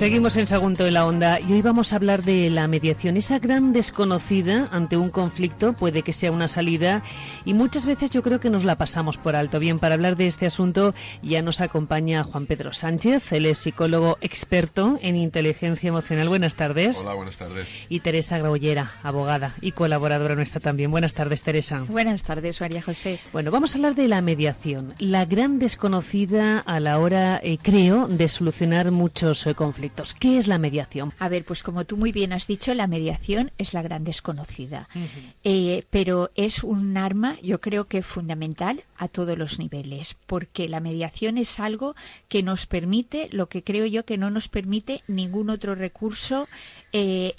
Seguimos en Sagunto de la Onda y hoy vamos a hablar de la mediación, esa gran desconocida ante un conflicto. Puede que sea una salida y muchas veces yo creo que nos la pasamos por alto. Bien, para hablar de este asunto ya nos acompaña Juan Pedro Sánchez, él es psicólogo experto en inteligencia emocional. Buenas tardes. Hola, buenas tardes. Y Teresa Graullera, abogada y colaboradora nuestra también. Buenas tardes, Teresa. Buenas tardes, María José. Bueno, vamos a hablar de la mediación, la gran desconocida a la hora, creo, de solucionar muchos conflictos. ¿Qué es la mediación? A ver, pues como tú muy bien has dicho, la mediación es la gran desconocida. Pero es un arma, yo creo que fundamental a todos los niveles, porque la mediación es algo que nos permite, lo que creo yo que no nos permite ningún otro recurso,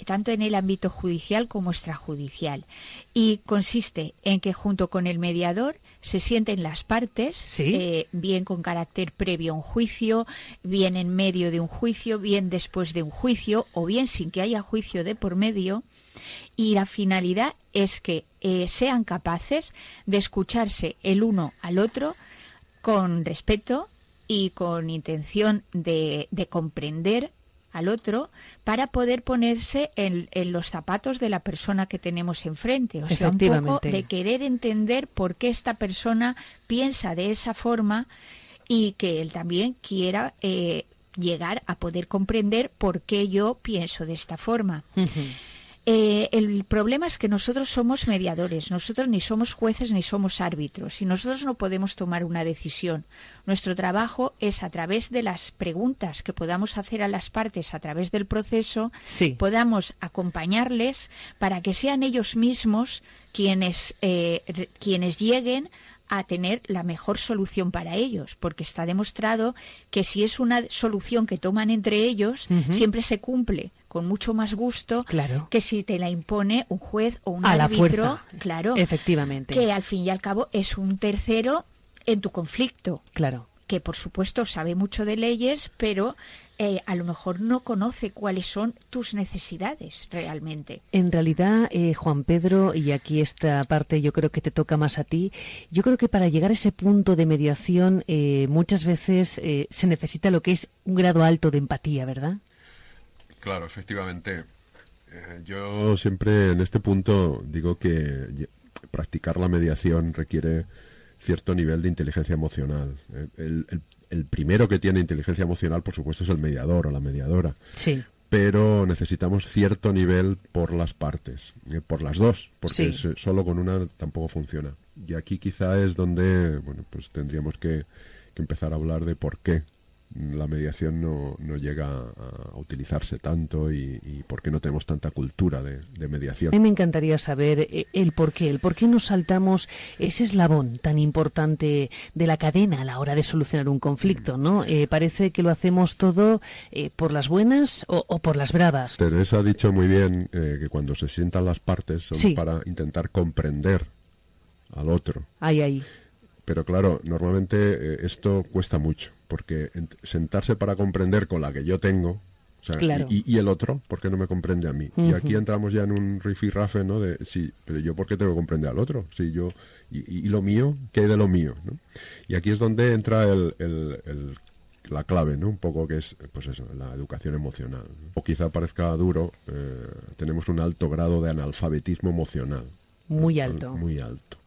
tanto en el ámbito judicial como extrajudicial. Y consiste en que junto con el mediador se sienten las partes, ¿sí? Bien con carácter previo a un juicio, bien en medio de un juicio, bien después de un juicio, o bien sin que haya juicio de por medio. Y la finalidad es que sean capaces de escucharse el uno al otro con respeto y con intención de comprender al otro, para poder ponerse en los zapatos de la persona que tenemos enfrente. O sea, un poco de querer entender por qué esta persona piensa de esa forma y que él también quiera llegar a poder comprender por qué yo pienso de esta forma. El problema es que nosotros somos mediadores, nosotros ni somos jueces ni somos árbitros y nosotros no podemos tomar una decisión. Nuestro trabajo es, a través de las preguntas que podamos hacer a las partes a través del proceso, sí, podamos acompañarles para que sean ellos mismos quienes lleguen a tener la mejor solución para ellos, porque está demostrado que si es una solución que toman entre ellos, siempre se cumple con mucho más gusto, claro, que si te la impone un juez o un a árbitro, la fuerza, claro, efectivamente, que al fin y al cabo es un tercero en tu conflicto, claro, que por supuesto sabe mucho de leyes, pero a lo mejor no conoce cuáles son tus necesidades realmente. En realidad, Juan Pedro, y aquí esta parte yo creo que te toca más a ti, yo creo que para llegar a ese punto de mediación muchas veces se necesita lo que es un grado alto de empatía, ¿verdad? Claro, efectivamente. Yo siempre en este punto digo que practicar la mediación requiere cierto nivel de inteligencia emocional. El primero que tiene inteligencia emocional, por supuesto, es el mediador o la mediadora. Sí. Pero necesitamos cierto nivel por las partes, por las dos, porque sí, solo con una tampoco funciona. Y aquí quizá es donde, bueno, pues tendríamos que empezar a hablar de por qué la mediación no llega a utilizarse tanto y por qué no tenemos tanta cultura de mediación. A mí me encantaría saber el por qué nos saltamos ese eslabón tan importante de la cadena a la hora de solucionar un conflicto, ¿no? Parece que lo hacemos todo por las buenas o por las bravas. Teresa ha dicho muy bien que cuando se sientan las partes son sí, para intentar comprender al otro. Ahí. Pero claro, normalmente esto cuesta mucho, porque sentarse para comprender con la que yo tengo, o sea, claro, y el otro, ¿por qué no me comprende a mí? Y aquí entramos ya en un rifirrafe, ¿no? De sí, pero yo ¿por qué tengo que comprender al otro? Si yo y lo mío, ¿qué hay de lo mío? ¿No? Y aquí es donde entra la clave, ¿no? Un poco que es, pues eso, la educación emocional, ¿no? O quizá parezca duro, tenemos un alto grado de analfabetismo emocional. Muy alto. Muy alto.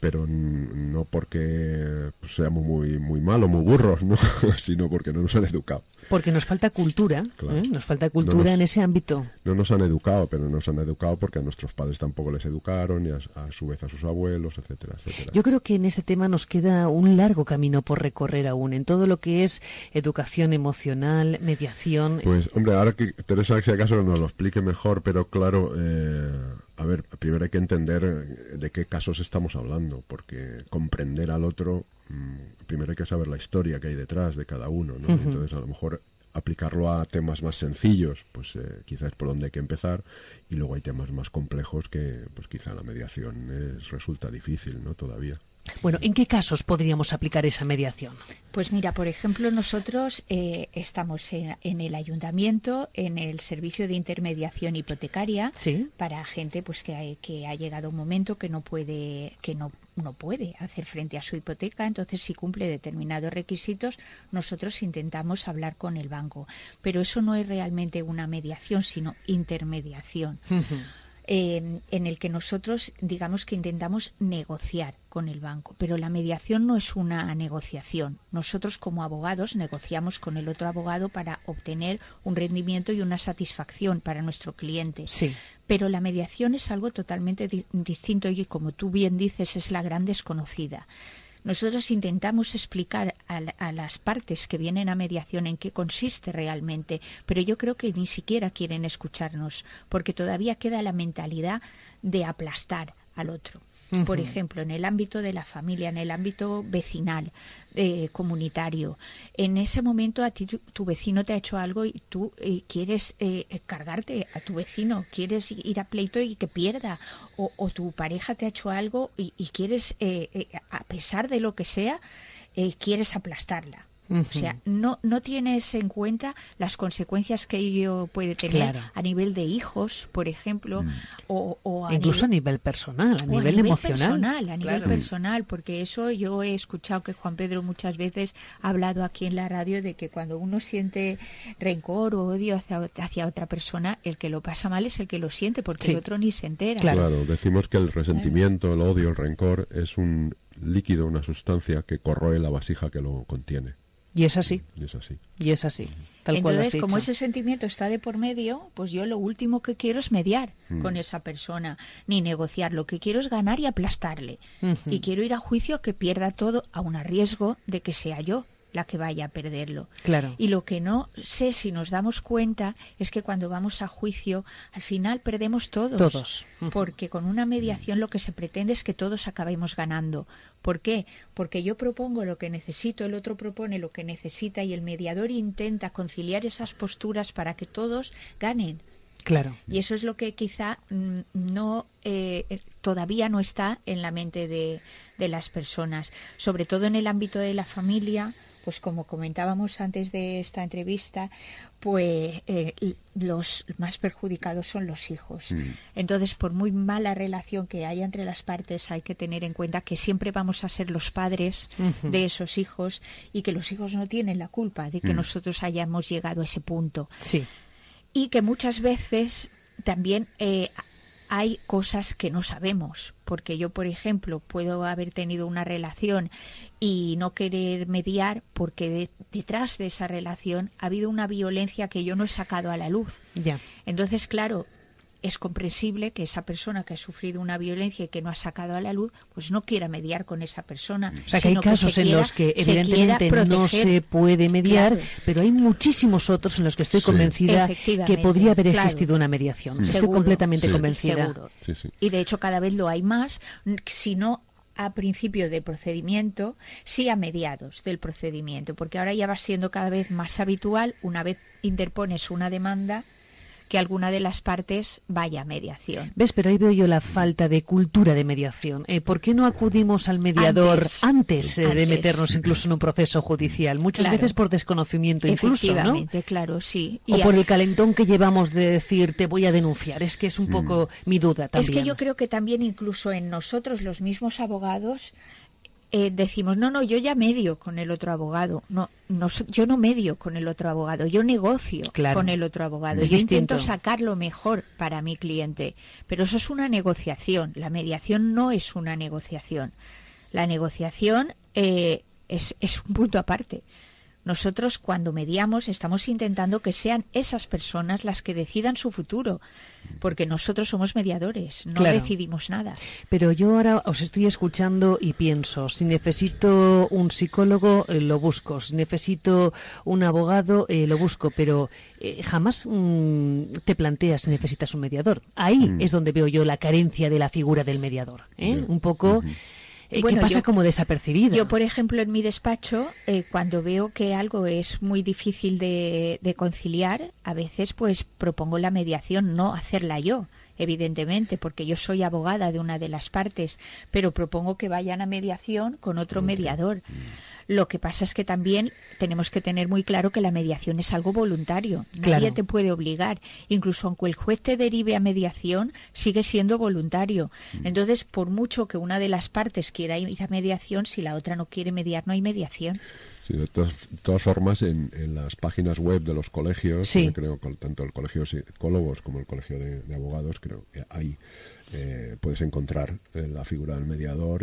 Pero no porque seamos muy malos, muy burros, ¿no? Sino porque no nos han educado. Porque nos falta cultura, claro. Nos falta cultura en ese ámbito. No nos han educado, pero nos han educado porque a nuestros padres tampoco les educaron, y a su vez a sus abuelos, etcétera, etcétera. Yo creo que en este tema nos queda un largo camino por recorrer aún, en todo lo que es educación emocional, mediación. Pues, hombre, ahora que Teresa, si acaso nos lo explique mejor, pero claro, a ver, primero hay que entender de qué casos estamos hablando, porque comprender al otro, primero hay que saber la historia que hay detrás de cada uno, ¿no? Entonces, a lo mejor aplicarlo a temas más sencillos, pues quizás es por donde hay que empezar, y luego hay temas más complejos que, pues quizá la mediación resulta difícil, ¿no? Todavía. Bueno, ¿en qué casos podríamos aplicar esa mediación? Pues mira, por ejemplo, nosotros estamos en el ayuntamiento, en el servicio de intermediación hipotecaria, ¿sí? Para gente pues que ha llegado un momento que no no puede hacer frente a su hipoteca, entonces si cumple determinados requisitos, nosotros intentamos hablar con el banco. Pero eso no es realmente una mediación, sino intermediación. En el que nosotros digamos que intentamos negociar con el banco, pero la mediación no es una negociación. Nosotros como abogados negociamos con el otro abogado para obtener un rendimiento y una satisfacción para nuestro cliente. Sí. Pero la mediación es algo totalmente distinto y, como tú bien dices, es la gran desconocida. Nosotros intentamos explicar a las partes que vienen a mediación en qué consiste realmente, pero yo creo que ni siquiera quieren escucharnos, porque todavía queda la mentalidad de aplastar al otro. Por ejemplo, en el ámbito de la familia, en el ámbito vecinal, comunitario, en ese momento a ti tu vecino te ha hecho algo y tú quieres cargarte a tu vecino, quieres ir a pleito y que pierda, o tu pareja te ha hecho algo y quieres, a pesar de lo que sea, quieres aplastarla. O sea, no tienes en cuenta las consecuencias que ello puede tener a nivel de hijos, por ejemplo, o incluso a nivel personal, a nivel emocional. A nivel personal, porque eso yo he escuchado que Juan Pedro muchas veces ha hablado aquí en la radio de que cuando uno siente rencor o odio hacia otra persona, el que lo pasa mal es el que lo siente, porque el otro ni se entera. Claro, decimos que el resentimiento, el odio, el rencor es un líquido, una sustancia que corroe la vasija que lo contiene. Y es así. Y es así. Y es así. Tal Entonces, cual lo has dicho. como ese sentimiento está de por medio, pues yo lo último que quiero es mediar con esa persona, ni negociar. Lo que quiero es ganar y aplastarle. Y quiero ir a juicio a que pierda todo, aun a riesgo de que sea yo la que vaya a perderlo. Claro. Y lo que no sé si nos damos cuenta es que cuando vamos a juicio, al final perdemos todos. Todos. Porque con una mediación lo que se pretende es que todos acabemos ganando. ¿Por qué? Porque yo propongo lo que necesito, el otro propone lo que necesita y el mediador intenta conciliar esas posturas para que todos ganen. Claro. Y eso es lo que quizá todavía no está en la mente de las personas, sobre todo en el ámbito de la familia. Pues como comentábamos antes de esta entrevista, pues los más perjudicados son los hijos. Entonces, por muy mala relación que haya entre las partes, hay que tener en cuenta que siempre vamos a ser los padres de esos hijos y que los hijos no tienen la culpa de que nosotros hayamos llegado a ese punto. Sí. Y que muchas veces también hay cosas que no sabemos, porque yo, por ejemplo, puedo haber tenido una relación y no querer mediar porque detrás de esa relación ha habido una violencia que yo no he sacado a la luz. Ya. Entonces, claro, es comprensible que esa persona que ha sufrido una violencia y que no ha sacado a la luz, pues no quiera mediar con esa persona. O sea, que hay casos en los que evidentemente no se puede mediar, pero hay muchísimos otros en los que estoy convencida que podría haber existido una mediación. Estoy completamente convencida. Seguro. Y de hecho cada vez lo hay más, si no a principio del procedimiento, sí a mediados del procedimiento, porque ahora ya va siendo cada vez más habitual, una vez interpones una demanda, que alguna de las partes vaya a mediación. ¿Ves? Pero ahí veo yo la falta de cultura de mediación. ¿Por qué no acudimos al mediador antes de meternos incluso en un proceso judicial? Muchas veces por desconocimiento incluso, ¿no? Efectivamente, claro, sí. O por el calentón que llevamos de decir, te voy a denunciar. Es que es un poco mi duda también. Es que yo creo que también incluso en nosotros, los mismos abogados, decimos, no, yo ya medio con el otro abogado. Yo no medio con el otro abogado, yo negocio con el otro abogado. Yo intento sacar lo mejor para mi cliente. Pero eso es una negociación. La mediación no es una negociación. La negociación es un punto aparte. Nosotros cuando mediamos estamos intentando que sean esas personas las que decidan su futuro, porque nosotros somos mediadores, no decidimos nada. Pero yo ahora os estoy escuchando y pienso, si necesito un psicólogo, lo busco, si necesito un abogado, lo busco, pero jamás te planteas si necesitas un mediador. Ahí es donde veo yo la carencia de la figura del mediador, un poco... ¿Qué pasa como desapercibida? Yo, por ejemplo, en mi despacho, cuando veo que algo es muy difícil de conciliar, a veces pues propongo la mediación, no hacerla yo, evidentemente, porque yo soy abogada de una de las partes, pero propongo que vayan a mediación con otro mediador. Lo que pasa es que también tenemos que tener muy claro que la mediación es algo voluntario. Claro. Nadie te puede obligar. Incluso aunque el juez te derive a mediación, sigue siendo voluntario. Entonces, por mucho que una de las partes quiera ir a mediación, si la otra no quiere mediar, no hay mediación. Sí, de todas formas, en las páginas web de los colegios, Sí. creo que tanto el Colegio de Psicólogos como el Colegio de Abogados, creo que ahí puedes encontrar la figura del mediador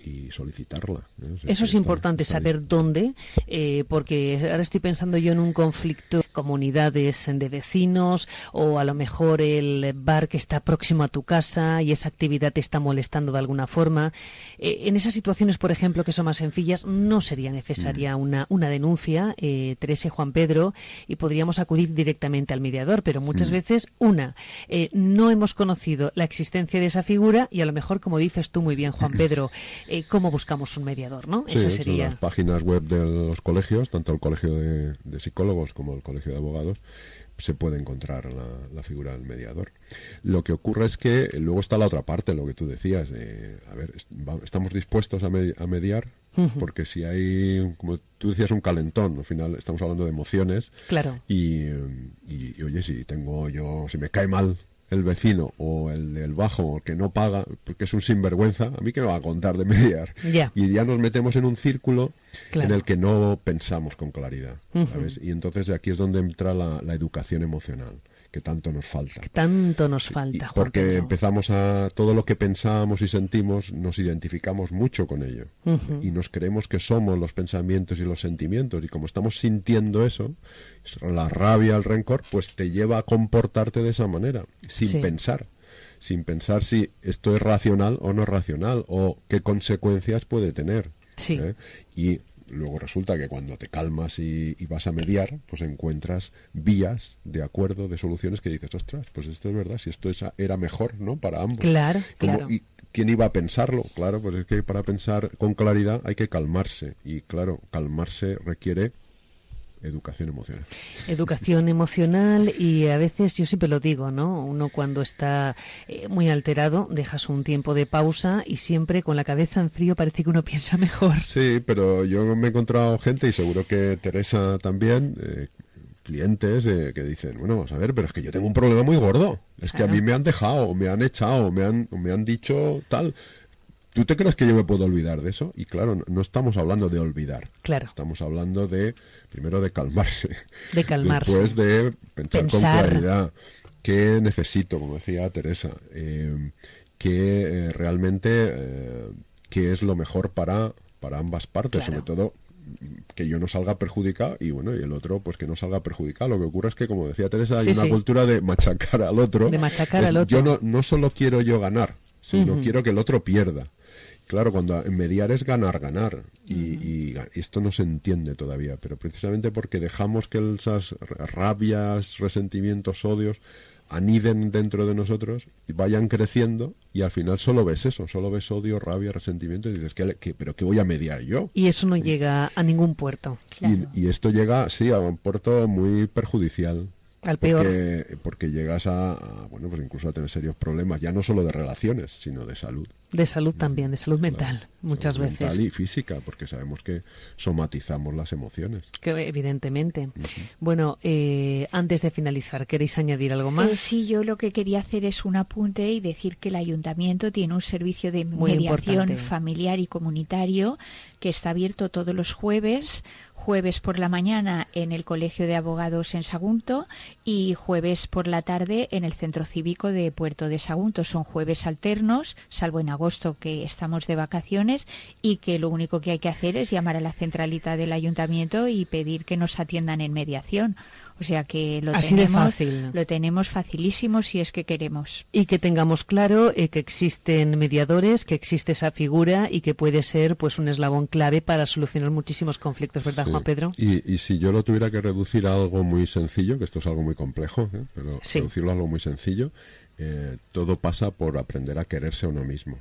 y solicitarla. O sea, Eso es está- importante, está saber dónde, porque ahora estoy pensando yo en un conflicto de comunidades de vecinos, o a lo mejor el bar que está próximo a tu casa y esa actividad te está molestando de alguna forma. En esas situaciones, por ejemplo, que son más sencillas, no sería necesaria una denuncia, Teresa y Juan Pedro, y podríamos acudir directamente al mediador, pero muchas veces, no hemos conocido la existencia de esa figura y a lo mejor, como dices tú muy bien, Juan Pedro, cómo buscamos un mediador, ¿no? Sí, Eso son sería. las páginas web de los colegios, tanto el Colegio de Psicólogos como el Colegio de Abogados, se puede encontrar la figura del mediador. Lo que ocurre es que luego está la otra parte, lo que tú decías. A ver, estamos dispuestos a mediar, porque si hay, como tú decías, un calentón, al final estamos hablando de emociones. Claro. Y oye, si me cae mal el vecino o el del bajo, el que no paga, porque es un sinvergüenza, a mí que me va a contar de mediar. Ya. Y ya nos metemos en un círculo Claro. en el que no pensamos con claridad, ¿sabes? Y entonces aquí es donde entra la educación emocional, que tanto nos falta. Tanto nos falta, Juan Porque Pedro. empezamos todo lo que pensamos y sentimos, nos identificamos mucho con ello. Y nos creemos que somos los pensamientos y los sentimientos. Y como estamos sintiendo eso, la rabia, el rencor, pues te lleva a comportarte de esa manera, sin Sí. pensar si esto es racional o no es racional, o qué consecuencias puede tener. Sí. Y luego resulta que cuando te calmas y vas a mediar, pues encuentras vías de acuerdo, de soluciones que dices, ostras, pues esto es verdad, si esto era mejor, ¿no? Para ambos. Claro, claro. ¿Y quién iba a pensarlo? Claro, pues es que para pensar con claridad hay que calmarse. Y claro, calmarse requiere educación emocional. Educación emocional, y a veces, yo siempre lo digo, ¿no? Uno cuando está muy alterado, dejas un tiempo de pausa y siempre con la cabeza en frío parece que uno piensa mejor. Sí, pero yo me he encontrado gente, y seguro que Teresa también, clientes que dicen, bueno, vamos a ver, pero es que yo tengo un problema muy gordo. Es que a Claro. mí me han dejado, o me han echado, o me han dicho tal. ¿Tú te crees que yo me puedo olvidar de eso? Y claro, no estamos hablando de olvidar. Claro. Estamos hablando primero de calmarse. De calmarse. Después de pensar con Pensar. claridad. ¿Qué necesito? Como decía Teresa. ¿Qué es lo mejor para ambas partes? Claro. Sobre todo que yo no salga perjudicado y bueno, y el otro pues que no salga perjudicado. Lo que ocurre es que, como decía Teresa, hay Sí, una sí. cultura de machacar al otro. De machacar al otro. Yo no solo quiero yo ganar, sino quiero que el otro pierda. Claro, cuando en mediar es ganar. Y esto no se entiende todavía, pero precisamente porque dejamos que esas rabias, resentimientos, odios aniden dentro de nosotros, vayan creciendo, y al final solo ves eso, solo ves odio, rabia, resentimiento, y dices, ¿pero qué voy a mediar yo? Y eso no llega a ningún puerto. Claro. Y esto llega, sí, a un puerto muy perjudicial. Al peor. Porque llegas bueno, pues incluso a tener serios problemas, ya no solo de relaciones, sino de salud. De salud también, de salud mental, Claro, muchas salud veces. mental y física, porque sabemos que somatizamos las emociones. Que evidentemente. Bueno, antes de finalizar, ¿queréis añadir algo más? Sí, yo lo que quería hacer es un apunte y decir que el ayuntamiento tiene un servicio de Muy mediación importante. familiar y comunitario que está abierto todos los jueves por la mañana en el Colegio de Abogados en Sagunto y jueves por la tarde en el Centro Cívico de Puerto de Sagunto. Son jueves alternos, salvo en agosto que estamos de vacaciones, y que lo único que hay que hacer es llamar a la centralita del ayuntamiento y pedir que nos atiendan en mediación. O sea que Así de fácil. lo tenemos facilísimo si es que queremos. Y que tengamos claro que existen mediadores, que existe esa figura y que puede ser pues un eslabón clave para solucionar muchísimos conflictos, ¿verdad, Sí. Juan Pedro? Y si yo lo tuviera que reducir a algo muy sencillo, que esto es algo muy complejo, pero Sí. reducirlo a algo muy sencillo, todo pasa por aprender a quererse a uno mismo.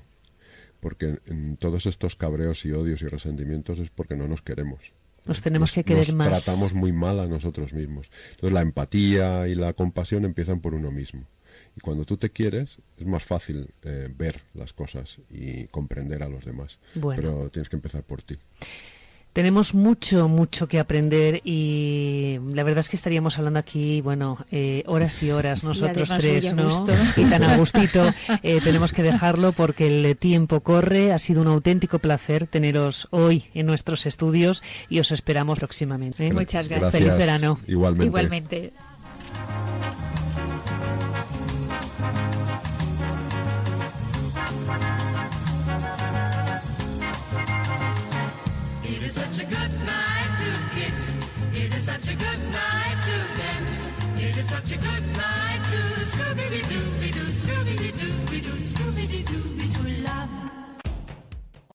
Porque en todos estos cabreos y odios y resentimientos es porque no nos queremos. Nos tenemos que querer nos más. Tratamos muy mal a nosotros mismos. Entonces la empatía y la compasión empiezan por uno mismo. Y cuando tú te quieres, es más fácil ver las cosas y comprender a los demás. Bueno. Pero tienes que empezar por ti. Tenemos mucho, mucho que aprender y la verdad es que estaríamos hablando aquí, bueno, horas y horas nosotros tres, ¿no? Y tan a gustito. Tenemos que dejarlo porque el tiempo corre. Ha sido un auténtico placer teneros hoy en nuestros estudios y os esperamos próximamente. Muchas gracias. Feliz verano. Igualmente. Igualmente. It is such a good night to kiss. It is such a good night to dance. It is such a good night to